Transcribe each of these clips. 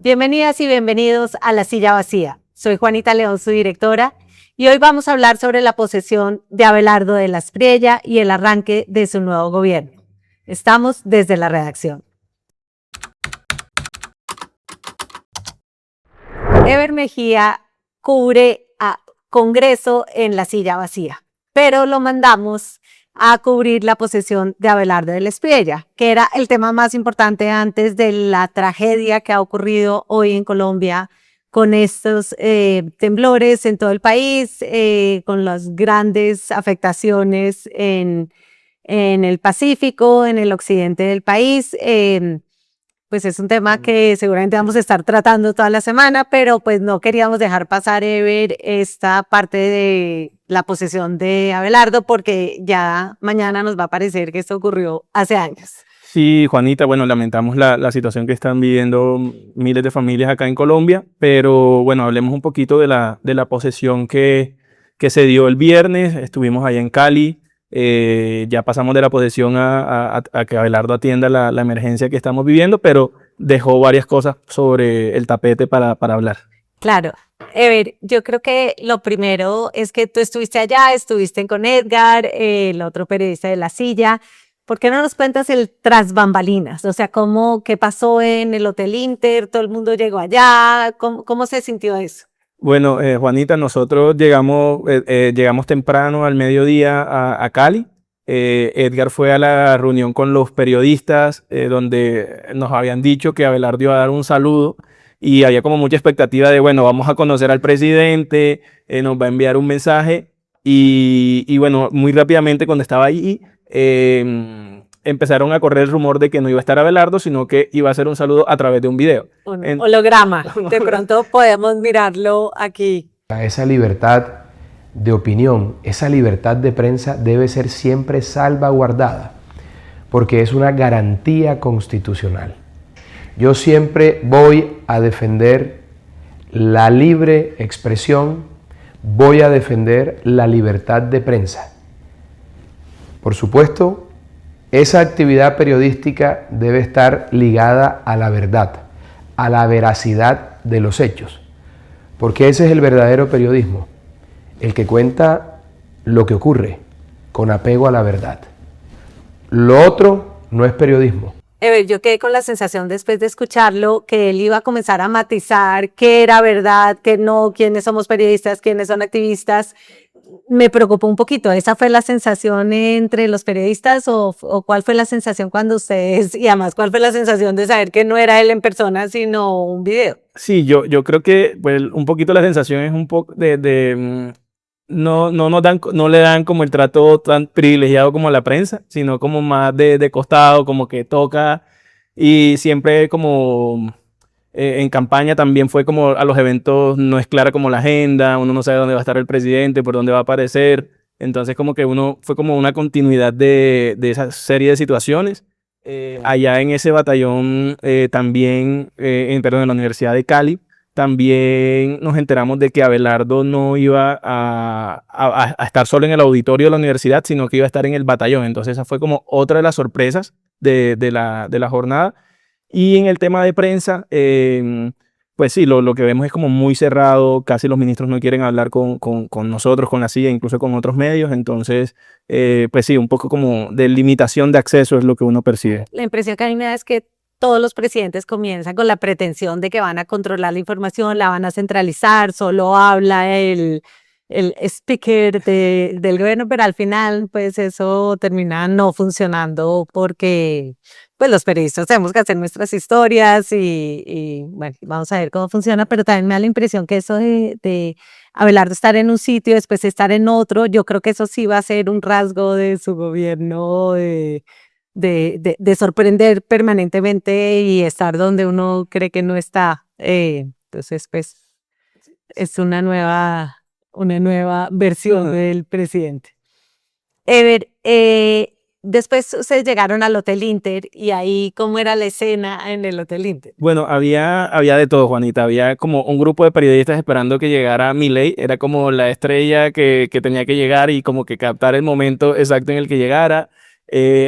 Bienvenidas y bienvenidos a La Silla Vacía. Soy Juanita León, su directora, y hoy vamos a hablar sobre la posesión de Abelardo de la Espriella y el arranque de su nuevo gobierno. Estamos desde la redacción. Ever Mejía cubre a Congreso en La Silla Vacía, pero lo mandamos a cubrir la posesión de Abelardo de la Espriella, que era el tema más importante antes de la tragedia que ha ocurrido hoy en Colombia con estos temblores en todo el país, con las grandes afectaciones en el Pacífico, en el occidente del país. Pues es un tema que seguramente vamos a estar tratando toda la semana, pero pues no queríamos dejar pasar, Ever, esta parte de la posesión de Abelardo, porque ya mañana nos va a parecer que esto ocurrió hace años. Sí, Juanita, bueno, lamentamos la situación que están viviendo miles de familias acá en Colombia, pero bueno, hablemos un poquito de la posesión que se dio el viernes. Estuvimos allá en Cali. Ya pasamos de la posesión a que Abelardo atienda la emergencia que estamos viviendo, pero dejó varias cosas sobre el tapete para hablar. Claro. Ever, yo creo que lo primero es que tú estuviste allá, estuviste con Edgar, el otro periodista de La Silla. ¿Por qué no nos cuentas el tras bambalinas? O sea, ¿qué pasó en el Hotel Inter? ¿Todo el mundo llegó allá? ¿Cómo se sintió eso? Bueno, Juanita, nosotros llegamos temprano al mediodía a Cali. Edgar fue a la reunión con los periodistas donde nos habían dicho que Abelardo iba a dar un saludo y había como mucha expectativa de, bueno, vamos a conocer al presidente, nos va a enviar un mensaje y bueno, muy rápidamente cuando estaba ahí empezaron a correr el rumor de que no iba a estar Abelardo, sino que iba a hacer un saludo a través de un video. Un holograma. De pronto podemos mirarlo aquí. Esa libertad de opinión, esa libertad de prensa debe ser siempre salvaguardada, porque es una garantía constitucional. Yo siempre voy a defender la libre expresión, voy a defender la libertad de prensa. Por supuesto, esa actividad periodística debe estar ligada a la verdad, a la veracidad de los hechos, porque ese es el verdadero periodismo, el que cuenta lo que ocurre con apego a la verdad. Lo otro no es periodismo. Ever, yo quedé con la sensación después de escucharlo que él iba a comenzar a matizar qué era verdad, qué no, quiénes somos periodistas, quiénes son activistas. Me preocupó un poquito. ¿Esa fue la sensación entre los periodistas o cuál fue la sensación cuando ustedes, y además cuál fue la sensación de saber que no era él en persona, sino un video? Sí, yo creo que pues, un poquito la sensación es un poco no le dan como el trato tan privilegiado como a la prensa, sino como más de costado, como que toca y siempre como en campaña también fue como a los eventos no es clara como la agenda, uno no sabe dónde va a estar el presidente, por dónde va a aparecer, entonces como que uno fue como una continuidad de esa serie de situaciones. Allá en ese batallón también, en la Universidad de Cali, también nos enteramos de que Abelardo no iba a estar solo en el auditorio de la universidad, sino que iba a estar en el batallón. Entonces esa fue como otra de las sorpresas de la jornada. Y en el tema de prensa, pues sí, lo que vemos es como muy cerrado, casi los ministros no quieren hablar con nosotros, con La Silla, incluso con otros medios. Entonces, pues sí, un poco como de limitación de acceso es lo que uno percibe. La impresión que a mí me da es que todos los presidentes comienzan con la pretensión de que van a controlar la información, la van a centralizar, solo habla el speaker del gobierno, pero al final pues eso termina no funcionando porque pues los periodistas tenemos que hacer nuestras historias y bueno, vamos a ver cómo funciona, pero también me da la impresión que eso de Abelardo estar en un sitio, después estar en otro, yo creo que eso sí va a ser un rasgo de su gobierno, de sorprender permanentemente y estar donde uno cree que no está. Entonces, pues, es una nueva versión del presidente. Ever, después ustedes llegaron al Hotel Inter y ahí, ¿cómo era la escena en el Hotel Inter? Bueno, había de todo, Juanita. Había como un grupo de periodistas esperando que llegara Milei. Era como la estrella que tenía que llegar y como que captar el momento exacto en el que llegara.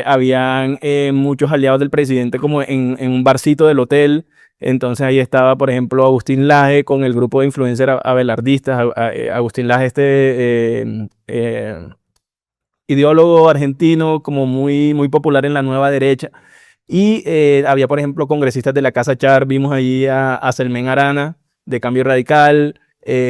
Habían muchos aliados del presidente como en un barcito del hotel. Entonces ahí estaba, por ejemplo, Agustín Laje con el grupo de influencers abelardistas. Agustín Laje, ideólogo argentino como muy popular en la nueva derecha. Y había, por ejemplo, congresistas de la Casa Char. Vimos ahí a Selmén Arana, de Cambio Radical.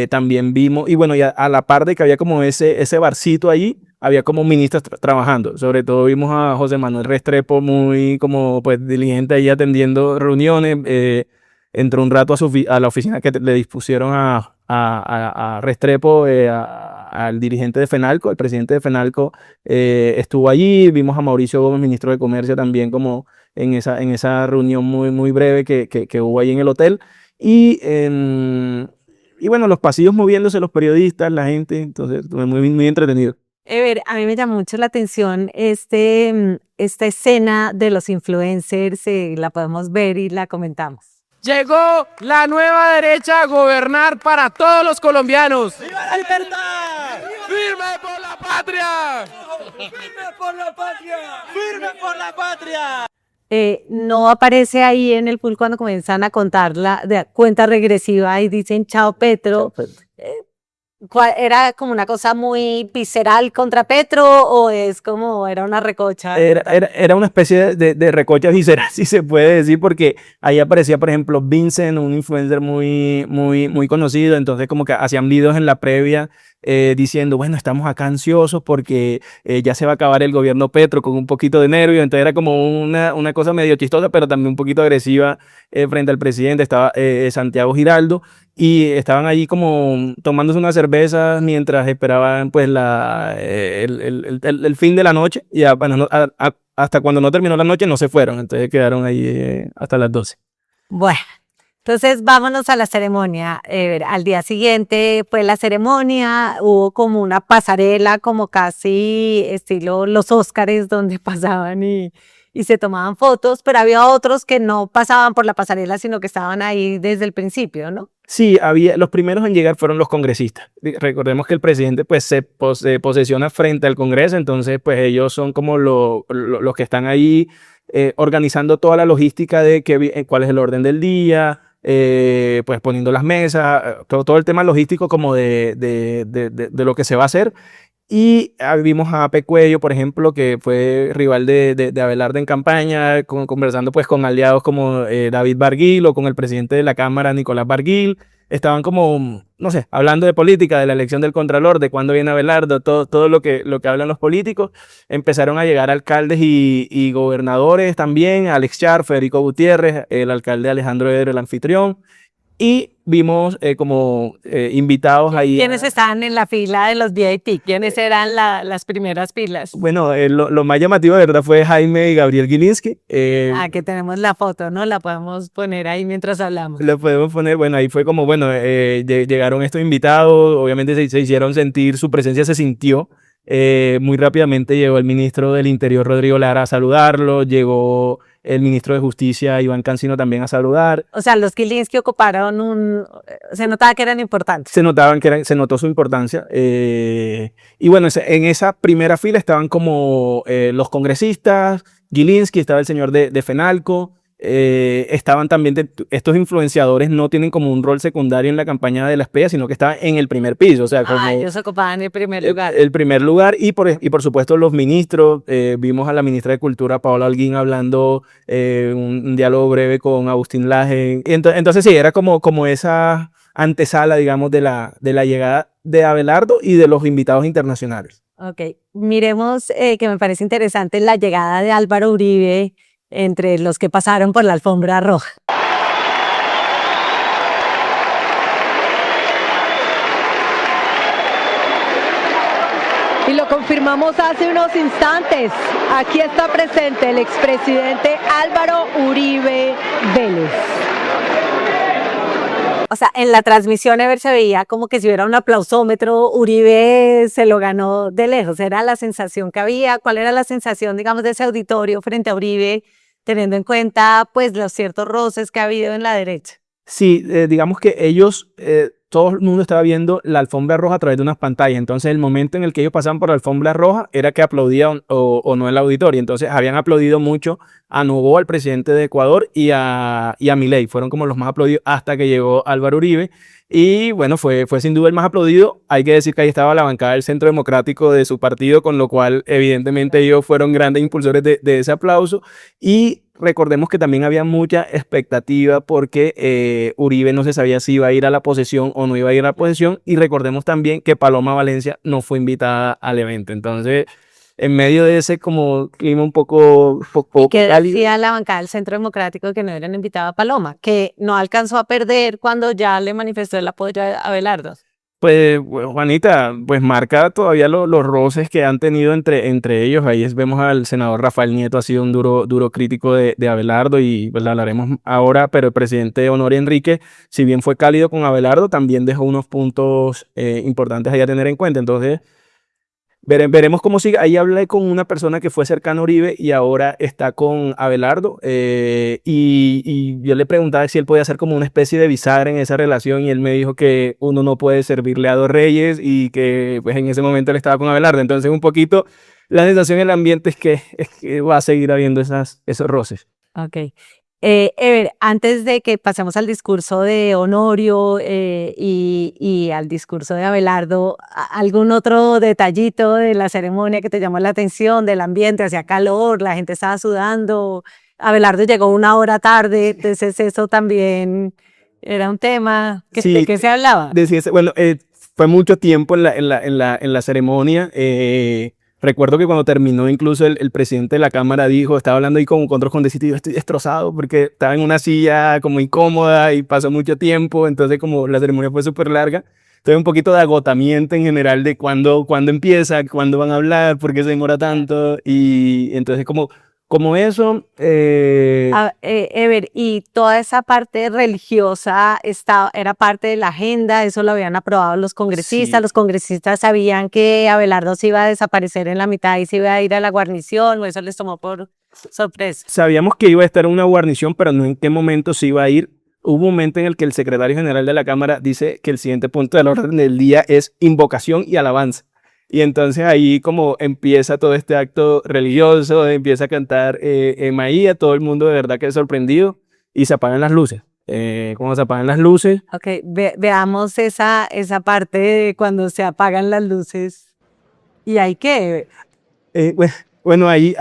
También vimos, y bueno, ya a la par de que había como ese barcito ahí, había como ministros trabajando. Sobre todo vimos a José Manuel Restrepo muy como pues diligente ahí atendiendo reuniones. Entró un rato a la oficina que le dispusieron a Restrepo, al dirigente de FENALCO, el presidente de FENALCO estuvo allí. Vimos a Mauricio Gómez, ministro de Comercio, también como en esa reunión muy breve que hubo ahí en el hotel. Y bueno, los pasillos moviéndose, los periodistas, la gente, entonces muy entretenido. Ever, a mí me llamó mucho la atención esta escena de los influencers, la podemos ver y la comentamos. Llegó la nueva derecha a gobernar para todos los colombianos. ¡Viva la libertad! ¡Firme por la patria! ¡Firme por la patria! ¡Firme por la patria! No aparece ahí en el pool cuando comienzan a contar la cuenta regresiva y dicen chao Petro. ¿Era como una cosa muy visceral contra Petro o es como era una recocha? Era una especie de recocha visceral, si se puede decir, porque ahí aparecía, por ejemplo, Vincent, un influencer muy conocido. Entonces como que hacían videos en la previa diciendo, bueno, estamos acá ansiosos porque ya se va a acabar el gobierno Petro, con un poquito de nervio. Entonces era como una cosa medio chistosa, pero también un poquito agresiva frente al presidente. Estaba Santiago Giraldo y estaban allí como tomándose unas cervezas mientras esperaban pues el fin de la noche. Y bueno, hasta cuando no terminó la noche no se fueron, entonces quedaron ahí hasta las 12. Bueno. Entonces, vámonos a la ceremonia. Al día siguiente fue la ceremonia, hubo como una pasarela, como casi estilo los Óscares, donde pasaban y se tomaban fotos, pero había otros que no pasaban por la pasarela, sino que estaban ahí desde el principio, ¿no? Sí, los primeros en llegar fueron los congresistas. Recordemos que el presidente pues se posesiona frente al Congreso, entonces pues ellos son como los que están ahí organizando toda la logística de cuál es el orden del día, pues poniendo las mesas, todo el tema logístico como de lo que se va a hacer. Y vimos a Ape Cuello, por ejemplo, que fue rival de Abelardo en campaña, conversando pues con aliados como David Barguil o con el presidente de la Cámara, Nicolás Barguil. Estaban como, no sé, hablando de política, de la elección del Contralor, de cuándo viene Abelardo, todo lo que hablan los políticos. Empezaron a llegar alcaldes y gobernadores también, Alex Char, Federico Gutiérrez, el alcalde Alejandro Eder, el anfitrión. Y vimos como invitados ahí. ¿Quiénes estaban en la fila de los VIP? ¿Quiénes eran las primeras filas? Bueno, lo más llamativo de verdad fue Jaime y Gabriel Gilinski. Que tenemos la foto, ¿no? La podemos poner ahí mientras hablamos. La podemos poner, bueno, ahí fue como, bueno, llegaron estos invitados, obviamente se hicieron sentir, su presencia se sintió. Muy rápidamente llegó el ministro del Interior, Rodrigo Lara, a saludarlo, llegó el ministro de Justicia, Iván Cancino, también a saludar. O sea, los Gilinski ocuparon se notaba que eran importantes. Se notó su importancia. Y bueno, en esa primera fila estaban como los congresistas, Gilinski, estaba el señor de FENALCO, estaban también estos influenciadores, no tienen como un rol secundario en la campaña de la espía, sino que estaban en el primer piso, o sea, como ellos ocupaban el primer lugar. El primer lugar, y por supuesto los ministros. Vimos a la ministra de Cultura, Paola Holguín, hablando un diálogo breve con Agustín Laje. Entonces sí, era como esa antesala, digamos, de la llegada de Abelardo y de los invitados internacionales. Ok, miremos que me parece interesante la llegada de Álvaro Uribe entre los que pasaron por la alfombra roja. Y lo confirmamos hace unos instantes. Aquí está presente el expresidente Álvaro Uribe Vélez. O sea, en la transmisión se veía como que si hubiera un aplausómetro, Uribe se lo ganó de lejos. Era la sensación que había. ¿Cuál era la sensación, digamos, de ese auditorio frente a Uribe, teniendo en cuenta pues los ciertos roces que ha habido en la derecha? Sí, digamos que ellos todo el mundo estaba viendo la alfombra roja a través de unas pantallas. Entonces, el momento en el que ellos pasaban por la alfombra roja era que aplaudían o no el auditorio. Entonces, habían aplaudido mucho a Noboa, al presidente de Ecuador, y a Milei. Fueron como los más aplaudidos hasta que llegó Álvaro Uribe. Y bueno, fue sin duda el más aplaudido. Hay que decir que ahí estaba la bancada del Centro Democrático de su partido, con lo cual evidentemente ellos fueron grandes impulsores de ese aplauso. Y recordemos que también había mucha expectativa porque Uribe no se sabía si iba a ir a la posesión o no iba a ir a la posesión. Y recordemos también que Paloma Valencia no fue invitada al evento. Entonces, en medio de ese como clima un poco Que cálido, decía la bancada del Centro Democrático que no eran invitado a Paloma, que no alcanzó a perder cuando ya le manifestó el apoyo a Abelardo. pues Juanita, pues marca todavía los roces que han tenido entre ellos. Ahí vemos al senador Rafael Nieto, ha sido un duro crítico de Abelardo, y pues la hablaremos ahora, pero el presidente Honorio Enrique, si bien fue cálido con Abelardo, también dejó unos puntos importantes ahí a tener en cuenta. Entonces, veremos cómo sigue. Ahí hablé con una persona que fue cercana a Uribe y ahora está con Abelardo, y yo le preguntaba si él podía hacer como una especie de bisagra en esa relación, y él me dijo que uno no puede servirle a dos reyes, y que pues en ese momento él estaba con Abelardo. Entonces, un poquito la sensación en el ambiente es que va a seguir habiendo esos roces. Ok. Ever, antes de que pasemos al discurso de Honorio y al discurso de Abelardo, ¿algún otro detallito de la ceremonia que te llamó la atención, del ambiente? Hacía calor, la gente estaba sudando, Abelardo llegó 1 hora tarde, entonces eso también era un tema. Sí, ¿De qué se hablaba? Bueno, fue mucho tiempo en la ceremonia. Recuerdo que cuando terminó, incluso el presidente de la Cámara estaba hablando ahí con otros congresistas, y yo estoy destrozado porque estaba en una silla como incómoda y pasó mucho tiempo. Entonces, como la ceremonia fue súper larga, tuve un poquito de agotamiento en general de cuándo empieza, cuándo van a hablar, por qué se demora tanto. Y entonces, como eso. Ever, y toda esa parte religiosa era parte de la agenda, eso lo habían aprobado los congresistas. Sí. Los congresistas sabían que Abelardo se iba a desaparecer en la mitad y se iba a ir a la guarnición, o eso les tomó por sorpresa. Sabíamos que iba a estar en una guarnición, pero no en qué momento se iba a ir. Hubo un momento en el que el secretario general de la Cámara dice que el siguiente punto del orden del día es invocación y alabanza. Y entonces ahí como empieza todo este acto religioso, empieza a cantar Maía, todo el mundo de verdad queda sorprendido, y se apagan las luces. Cuando se apagan las luces. Ok, veamos esa parte de cuando se apagan las luces. ¿Y hay qué? Bueno, ahí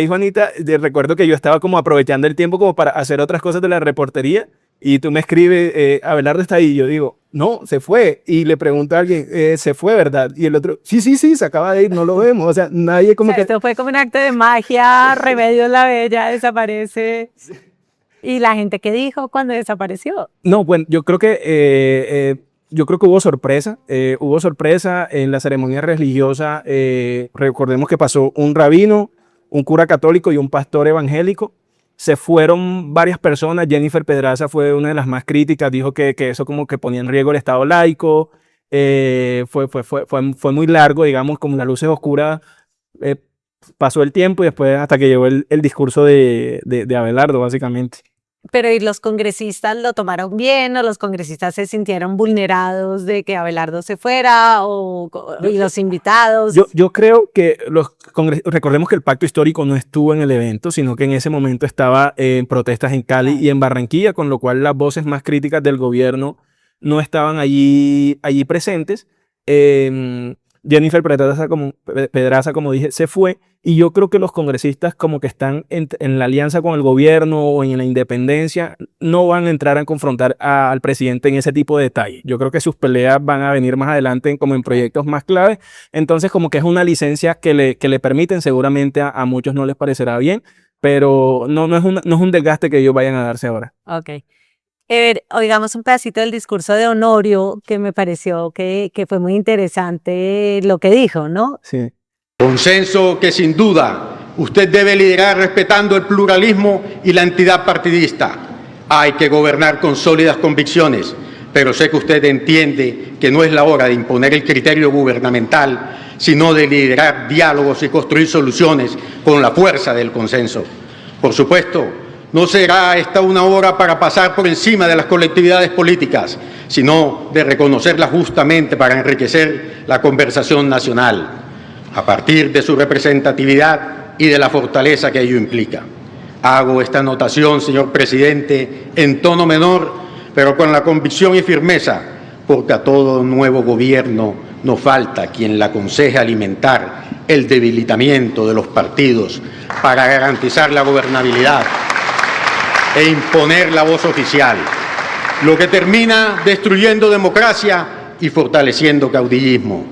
Juanita, recuerdo que yo estaba como aprovechando el tiempo como para hacer otras cosas de la reportería, y tú me escribes, Abelardo está ahí, y yo digo, no, se fue, y le pregunto a alguien, se fue, ¿verdad? Y el otro, sí, se acaba de ir, no lo vemos. O sea, nadie como que... Esto fue como un acto de magia, Remedios la Bella desaparece. ¿Y la gente qué dijo cuando desapareció? No, bueno, yo creo que hubo sorpresa. Hubo sorpresa en la ceremonia religiosa. Recordemos que pasó un rabino, un cura católico y un pastor evangélico. Se fueron varias personas. Jennifer Pedraza fue una de las más críticas. Dijo que eso como que ponía en riesgo el Estado laico. Fue muy largo, digamos, como las luces oscuras. Pasó el tiempo y después hasta que llegó el discurso de Abelardo, básicamente. Pero ¿y los congresistas lo tomaron bien, o los congresistas se sintieron vulnerados de que Abelardo se fuera, y los invitados? Yo creo que recordemos que el pacto histórico no estuvo en el evento, sino que en ese momento estaba en protestas en Cali y en Barranquilla, con lo cual las voces más críticas del gobierno no estaban allí presentes. Jennifer Pedraza, como dije, se fue, y yo creo que los congresistas como que están en la alianza con el gobierno o en la independencia, no van a entrar a confrontar al presidente en ese tipo de detalles. Yo creo que sus peleas van a venir más adelante como en proyectos más claves. Entonces como que es una licencia que le permiten, seguramente a muchos no les parecerá bien, pero no es un desgaste que ellos vayan a darse ahora. Ok. Oigamos un pedacito del discurso de Honorio, que me pareció que fue muy interesante lo que dijo, ¿no? Sí. Consenso que sin duda usted debe liderar respetando el pluralismo y la entidad partidista. Hay que gobernar con sólidas convicciones, pero sé que usted entiende que no es la hora de imponer el criterio gubernamental, sino de liderar diálogos y construir soluciones con la fuerza del consenso. Por supuesto, No será esta una hora para pasar por encima de las colectividades políticas, sino de reconocerlas justamente para enriquecer la conversación nacional, a partir de su representatividad y de la fortaleza que ello implica. Hago esta anotación, señor presidente, en tono menor, pero con la convicción y firmeza, porque a todo nuevo gobierno no falta quien le aconseje alimentar el debilitamiento de los partidos para garantizar la gobernabilidad e imponer la voz oficial, lo que termina destruyendo democracia y fortaleciendo caudillismo.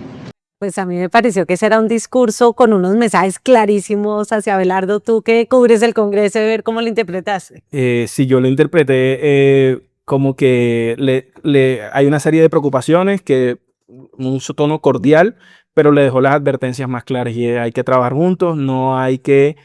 Pues a mí me pareció que ese era un discurso con unos mensajes clarísimos hacia Abelardo. Tú que cubres el Congreso, de ver cómo lo interpretaste. Sí, yo lo interpreté como que hay una serie de preocupaciones, que un tono cordial, pero le dejó las advertencias más claras y hay que trabajar juntos, no hay que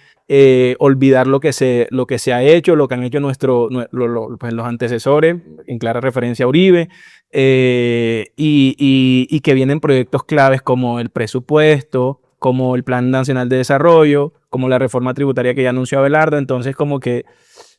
olvidar lo que se ha hecho, lo que han hecho pues los antecesores, en clara referencia a Uribe, y que vienen proyectos claves como el presupuesto, como el Plan Nacional de Desarrollo, como la reforma tributaria que ya anunció Abelardo. Entonces como que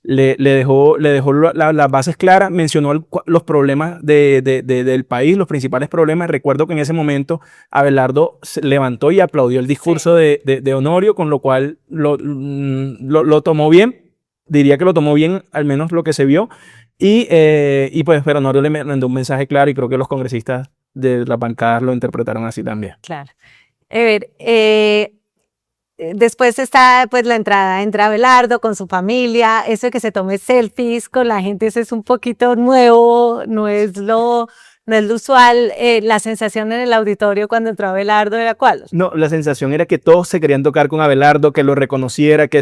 le dejó las bases claras, mencionó los problemas del país, los principales problemas. Recuerdo que en ese momento Abelardo se levantó y aplaudió el discurso de Honorio, con lo cual lo tomó bien, diría que lo tomó bien, al menos lo que se vio, y pues pero Honorio le mandó un mensaje claro y creo que los congresistas de las bancadas lo interpretaron así también. Claro. A ver, después está pues la entrada, entra Abelardo con su familia, eso de que se tome selfies con la gente, eso es un poquito nuevo, no es lo usual. La sensación en el auditorio cuando entró Abelardo era ¿cuál? No, la sensación era que todos se querían tocar con Abelardo, que lo reconociera, que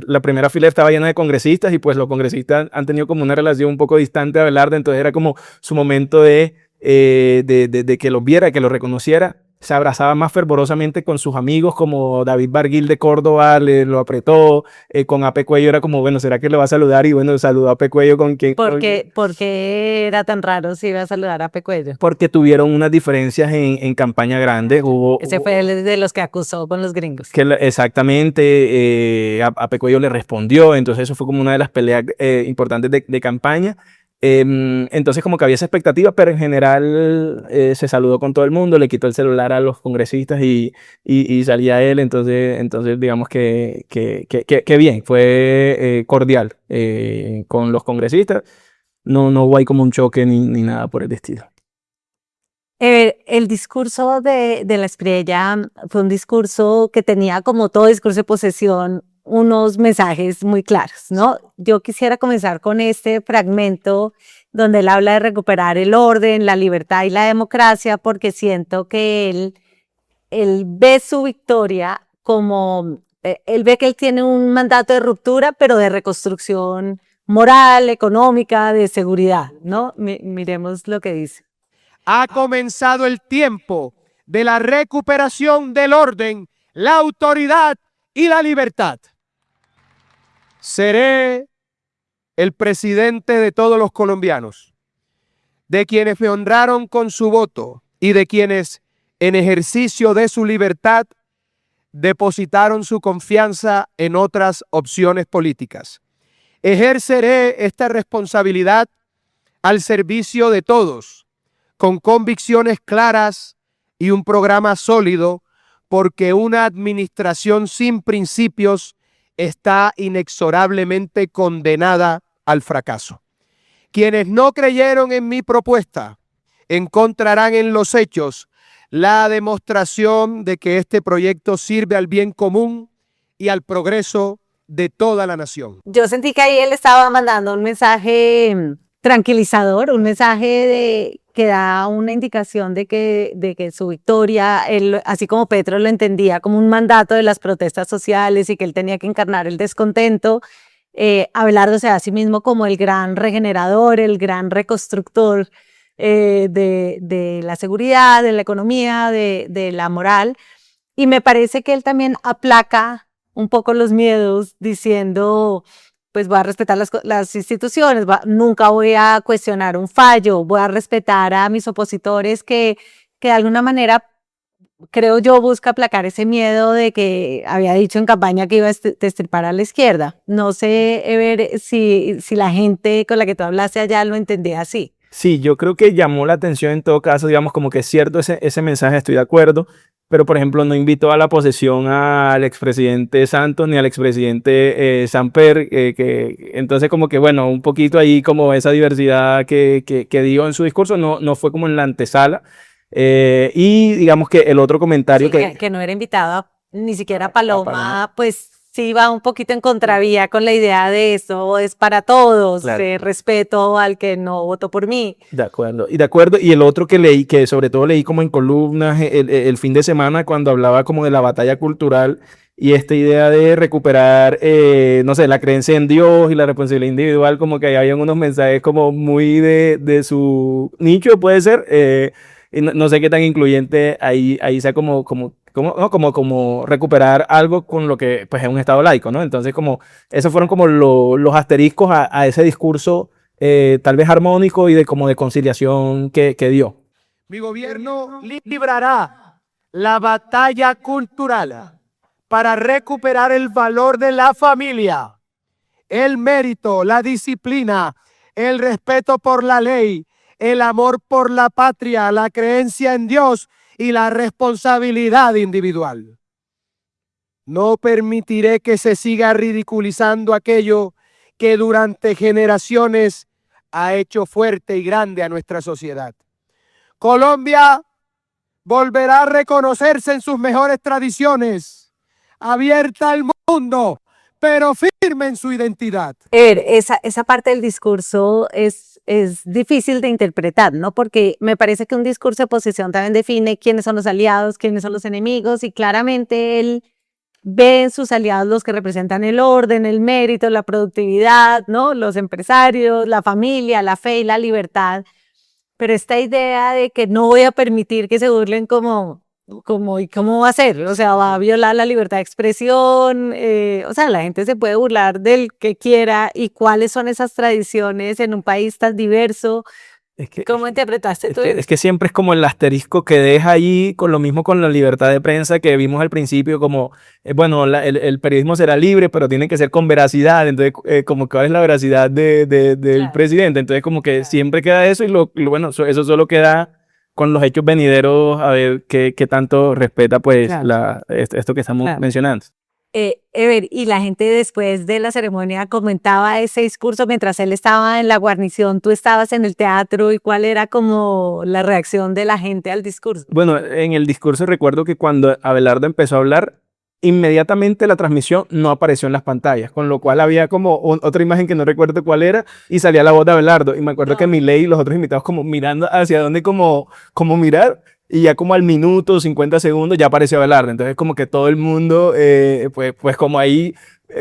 la primera fila estaba llena de congresistas y pues los congresistas han tenido como una relación un poco distante a Abelardo, entonces era como su momento de que lo viera, que lo reconociera. Se abrazaba más fervorosamente con sus amigos, como David Barguil de Córdoba, lo apretó, con Ape Cuello era como, bueno, ¿será que le va a saludar? Y bueno, saludó a Ape Cuello con quien... ¿Por qué era tan raro si iba a saludar a Ape Cuello? Porque tuvieron unas diferencias en campaña grande. Ese fue el de los que acusó con los gringos. Exactamente, Ape Cuello le respondió, entonces eso fue como una de las peleas importantes de campaña. Entonces como que había esa expectativa, pero en general se saludó con todo el mundo, le quitó el celular a los congresistas y salía él, entonces digamos que bien, fue cordial con los congresistas, no hubo ahí como un choque ni nada por el estilo. El discurso de la Espriella fue un discurso que tenía, como todo discurso de posesión, unos mensajes muy claros, ¿no? Yo quisiera comenzar con este fragmento donde él habla de recuperar el orden, la libertad y la democracia, porque siento que él ve su victoria como, él ve que él tiene un mandato de ruptura, pero de reconstrucción moral, económica, de seguridad, ¿no? Miremos lo que dice. Ha comenzado el tiempo de la recuperación del orden, la autoridad y la libertad. Seré el presidente de todos los colombianos, de quienes me honraron con su voto y de quienes, en ejercicio de su libertad, depositaron su confianza en otras opciones políticas. Ejerceré esta responsabilidad al servicio de todos, con convicciones claras y un programa sólido, porque una administración sin principios está inexorablemente condenada al fracaso. Quienes no creyeron en mi propuesta encontrarán en los hechos la demostración de que este proyecto sirve al bien común y al progreso de toda la nación. Yo sentí que ahí él estaba mandando un mensaje tranquilizador, un mensaje que da una indicación de que su victoria, él, así como Petro lo entendía como un mandato de las protestas sociales y que él tenía que encarnar el descontento, Abelardo se da a sí mismo como el gran regenerador, el gran reconstructor de la seguridad, de la economía, de la moral, y me parece que él también aplaca un poco los miedos diciendo, pues voy a respetar las instituciones, nunca voy a cuestionar un fallo, voy a respetar a mis opositores que de alguna manera creo yo, busca aplacar ese miedo de que había dicho en campaña que iba a destripar a la izquierda. No sé, Ever, si la gente con la que tú hablaste allá lo entendía así. Sí, yo creo que llamó la atención en todo caso, digamos, como que es cierto ese mensaje, estoy de acuerdo, pero por ejemplo no invitó a la posesión al expresidente Santos ni al expresidente Samper, entonces como que bueno, un poquito ahí como esa diversidad que dio en su discurso no fue como en la antesala. Y digamos que el otro comentario Sí, que no era invitado ni siquiera Paloma, Paloma. pues sí va un poquito en contravía con la idea de eso es para todos, Claro. Respeto al que no votó por mí. De acuerdo, y el otro que leí, que sobre todo leí como en columnas el fin de semana cuando hablaba como de la batalla cultural y esta idea de recuperar, no sé, la creencia en Dios y la responsabilidad individual, como que ahí habían unos mensajes como muy de su nicho, puede ser, y no sé qué tan incluyente ahí sea como recuperar algo con lo que pues es un estado laico, ¿no? Entonces como esos fueron como los asteriscos a ese discurso tal vez armónico y como de conciliación que dio. Mi gobierno librará la batalla cultural para recuperar el valor de la familia, el mérito, la disciplina, el respeto por la ley, el amor por la patria, la creencia en Dios y la responsabilidad individual. No permitiré que se siga ridiculizando aquello que durante generaciones ha hecho fuerte y grande a nuestra sociedad. Colombia volverá a reconocerse en sus mejores tradiciones, abierta al mundo, pero firme en su identidad. Esa parte del discurso es difícil de interpretar, ¿no? Porque me parece que un discurso de posición también define quiénes son los aliados, quiénes son los enemigos, y claramente él ve en sus aliados los que representan el orden, el mérito, la productividad, ¿no? Los empresarios, la familia, la fe y la libertad. Pero esta idea de que no voy a permitir que se burlen ¿y cómo va a ser? O sea, va a violar la libertad de expresión, o sea, la gente se puede burlar del que quiera, y cuáles son esas tradiciones en un país tan diverso. ¿Cómo interpretaste tú eso? Es que siempre es como el asterisco que deja ahí, con lo mismo con la libertad de prensa que vimos al principio, como, bueno, el periodismo será libre, pero tiene que ser con veracidad, entonces, como que cuál es la veracidad del Claro. presidente, entonces como que siempre queda eso y bueno, eso solo queda con los hechos venideros, a ver qué tanto respeta pues Claro. esto que estamos Claro. mencionando. Ever, y la gente después de la ceremonia comentaba ese discurso mientras él estaba en la guarnición, tú estabas en el teatro, ¿y cuál era como la reacción de la gente al discurso? Bueno, en el discurso recuerdo que cuando Abelardo empezó a hablar, inmediatamente la transmisión no apareció en las pantallas, con lo cual había como otra imagen que no recuerdo cuál era y salía la voz de Abelardo. Y me acuerdo que Milei y los otros invitados como mirando hacia dónde como mirar, y ya como al minuto, 50 segundos, ya apareció Abelardo. Entonces como que todo el mundo, pues como ahí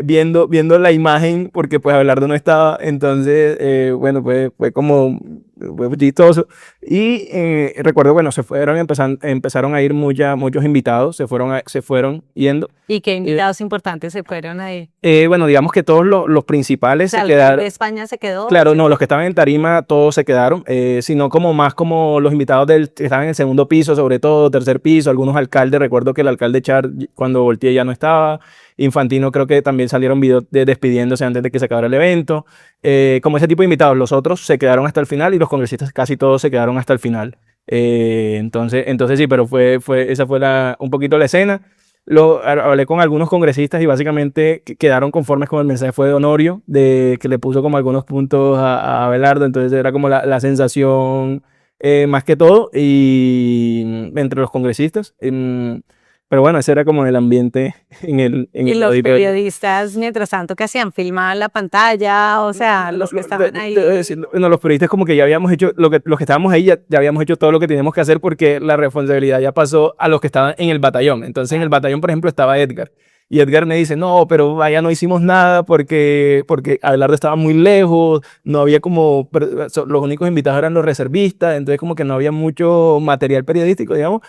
viendo la imagen, porque pues Abelardo no estaba. Entonces, bueno, fue como fue chistoso. Y recuerdo, bueno, empezaron a ir muchos invitados, se fueron yendo. ¿Y qué invitados importantes se fueron ahí? Bueno, digamos que todos los principales O sea, se quedaron. ¿de España se quedó? Claro, no, los que estaban en tarima todos se quedaron, sino como más como los invitados que estaban en el segundo piso, sobre todo, tercer piso, algunos alcaldes. Recuerdo que el alcalde Char, cuando volteé, ya no estaba. Infantino creo que también salieron videos despidiéndose antes de que se acabara el evento. Como ese tipo de invitados, los otros se quedaron hasta el final y los congresistas casi todos se quedaron hasta el final. Entonces sí, pero esa fue un poquito la escena. Hablé con algunos congresistas y básicamente quedaron conformes con el mensaje. Fue de Honorio, que le puso como algunos puntos a Abelardo, entonces era como la sensación más que todo y entre los congresistas. Pero bueno, ese era como el ambiente en el Y los auditorio. periodistas, mientras tanto, ¿qué hacían? ¿Filmaban la pantalla? O sea, los que estaban ahí. Bueno, los periodistas como que ya habíamos hecho, los que estábamos ahí ya habíamos hecho todo lo que teníamos que hacer, porque la responsabilidad ya pasó a los que estaban en el batallón. Entonces en el batallón, por ejemplo, estaba Edgar. Y Edgar me dice, no, pero allá no hicimos nada porque Abelardo estaba muy lejos, no había los únicos invitados eran los reservistas, entonces como que no había mucho material periodístico, digamos,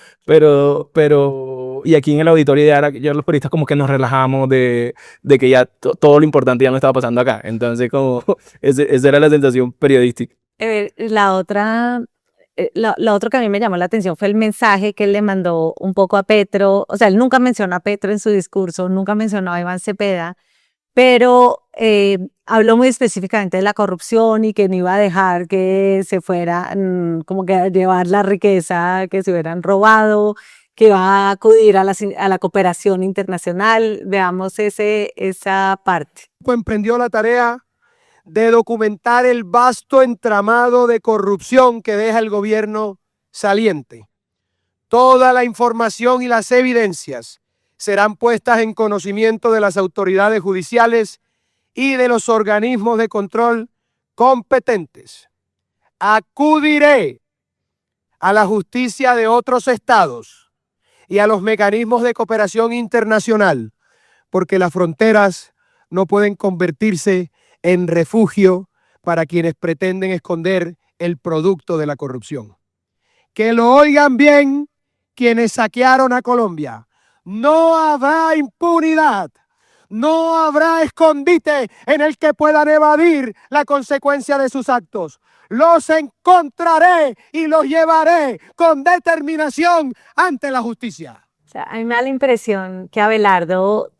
y aquí en el auditorio ya los periodistas como que nos relajamos de que ya todo lo importante ya no estaba pasando acá, entonces como esa era la sensación periodística. La otra lo otro que a mí me llamó la atención fue el mensaje que él le mandó un poco a Petro. O sea, él nunca mencionó a Petro en su discurso, nunca mencionó a Iván Cepeda, pero habló muy específicamente de la corrupción y que no iba a dejar que se fuera como que a llevar la riqueza que se hubieran robado, que iba a acudir a la cooperación internacional. Veamos esa parte. Emprendió la tarea de documentar el vasto entramado de corrupción que deja el gobierno saliente. Toda la información y las evidencias serán puestas en conocimiento de las autoridades judiciales y de los organismos de control competentes. Acudiré a la justicia de otros estados y a los mecanismos de cooperación internacional, porque las fronteras no pueden convertirse en refugio para quienes pretenden esconder el producto de la corrupción. Que lo oigan bien quienes saquearon a Colombia. No habrá impunidad, no habrá escondite en el que puedan evadir la consecuencia de sus actos. Los encontraré y los llevaré con determinación ante la justicia. O sea, a mí me da la impresión que Abelardo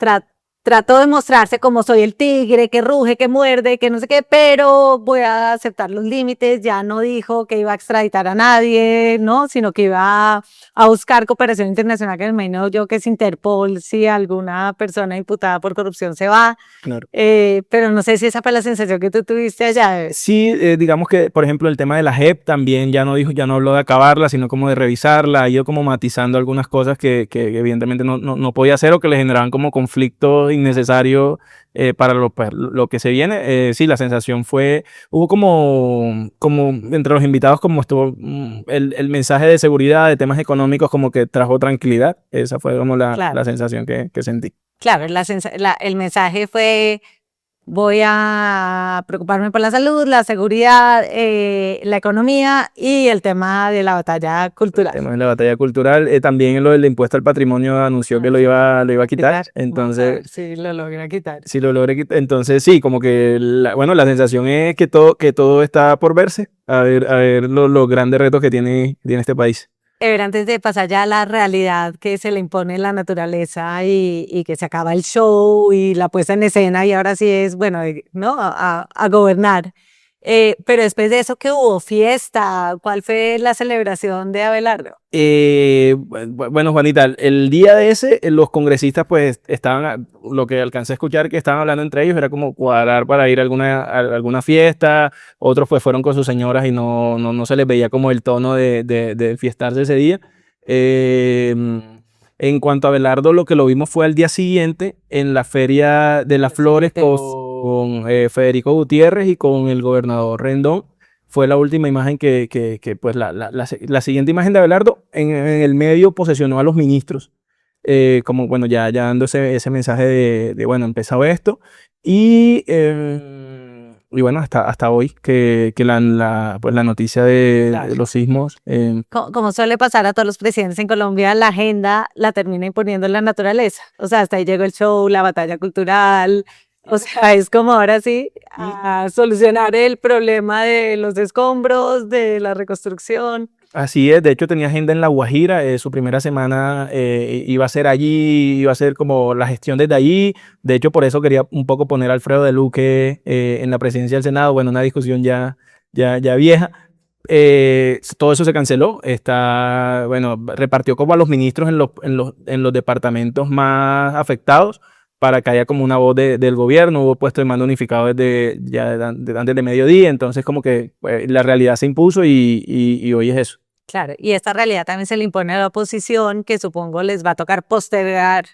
trató de mostrarse como soy el tigre que ruge, que muerde, que no sé qué, pero voy a aceptar los límites. Ya no dijo que iba a extraditar a nadie, ¿no? Sino que iba a buscar cooperación internacional, que me imagino yo que es Interpol, si alguna persona imputada por corrupción se va. Claro. Pero no sé si esa fue la sensación que tú tuviste allá. Sí, digamos que, por ejemplo, el tema de la JEP también ya no habló de acabarla, sino como de revisarla, ha ido como matizando algunas cosas que evidentemente no podía hacer o que le generaban como conflictos innecesario para lo que se viene. Sí, la sensación hubo como entre los invitados como estuvo el mensaje de seguridad, de temas económicos como que trajo tranquilidad. Esa fue como la sensación que sentí. Claro, el mensaje fue: voy a preocuparme por la salud, la seguridad, la economía y el tema de la batalla cultural. El tema de la batalla cultural. También lo del impuesto al patrimonio anunció que lo iba a quitar. Entonces, sí, lo logra quitar. Sí, lo logré quitar. Entonces, sí, como que la sensación es que todo está por verse. A ver los grandes retos que tiene este país. Antes de pasar ya a la realidad que se le impone la naturaleza y que se acaba el show y la puesta en escena y ahora sí es, bueno, ¿no? A gobernar. Pero después de eso, ¿qué hubo? ¿Fiesta? ¿Cuál fue la celebración de Abelardo? Bueno, Juanita, el día de ese, los congresistas pues estaban, lo que alcancé a escuchar que estaban hablando entre ellos era como cuadrar para ir a alguna fiesta. Otros pues fueron con sus señoras y no se les veía como el tono de fiestarse ese día. En cuanto a Abelardo, lo que lo vimos fue al día siguiente en la Feria de las Flores con Federico Gutiérrez y con el gobernador Rendón. Fue la última imagen que pues la siguiente imagen de Abelardo en el medio posesionó a los ministros, como bueno, ya dando ese mensaje de bueno, empezó esto. Y bueno, hasta hoy que la noticia de los sismos. Como suele pasar a todos los presidentes en Colombia, la agenda la termina imponiendo la naturaleza. O sea, hasta ahí llegó el show, la batalla cultural. O sea, es como ahora sí a solucionar el problema de los escombros, de la reconstrucción. Así es, de hecho tenía agenda en La Guajira, su primera semana iba a ser allí, iba a ser como la gestión desde allí. De hecho, por eso quería un poco poner a Alfredo de Luque en la presidencia del Senado. Bueno, una discusión ya vieja. Todo eso se canceló. Bueno, repartió como a los ministros en los departamentos más afectados para que haya como una voz del gobierno. Hubo puesto de mando unificado desde antes de mediodía. Entonces como que la realidad se impuso y hoy es eso. Claro, y esta realidad también se le impone a la oposición, que supongo les va a tocar postergar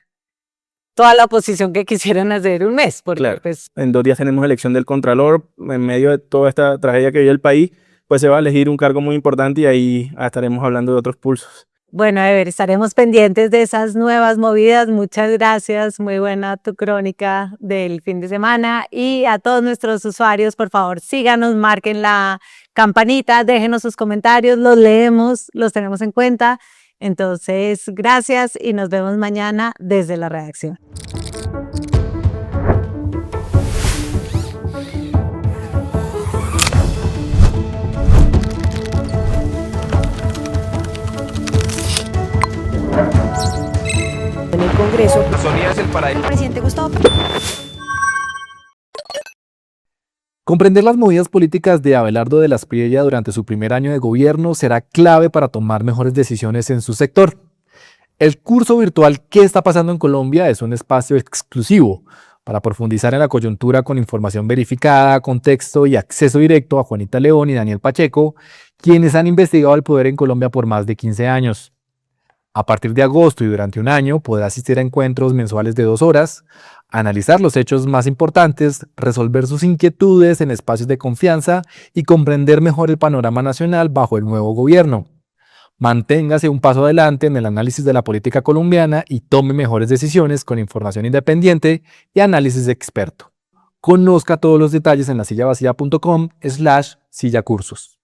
toda la oposición que quisieran hacer un mes. Porque, claro, pues, en 2 días tenemos elección del Contralor. En medio de toda esta tragedia que vive el país, pues se va a elegir un cargo muy importante y ahí estaremos hablando de otros pulsos. Bueno, estaremos pendientes de esas nuevas movidas. Muchas gracias, muy buena tu crónica del fin de semana. Y a todos nuestros usuarios, por favor, síganos, marquen la campanita, déjenos sus comentarios, los leemos, los tenemos en cuenta. Entonces, gracias y nos vemos mañana desde la redacción. Congreso. Sonia es el paraíso. Presidente Gustavo. Comprender las movidas políticas de Abelardo de las Priella durante su primer año de gobierno será clave para tomar mejores decisiones en su sector. El curso virtual ¿Qué está pasando en Colombia? Es un espacio exclusivo para profundizar en la coyuntura con información verificada, contexto y acceso directo a Juanita León y Daniel Pacheco, quienes han investigado el poder en Colombia por más de 15 años. A partir de agosto y durante un año podrá asistir a encuentros mensuales de 2 horas, analizar los hechos más importantes, resolver sus inquietudes en espacios de confianza y comprender mejor el panorama nacional bajo el nuevo gobierno. Manténgase un paso adelante en el análisis de la política colombiana y tome mejores decisiones con información independiente y análisis de experto. Conozca todos los detalles en lasillavacía.com/sillacursos.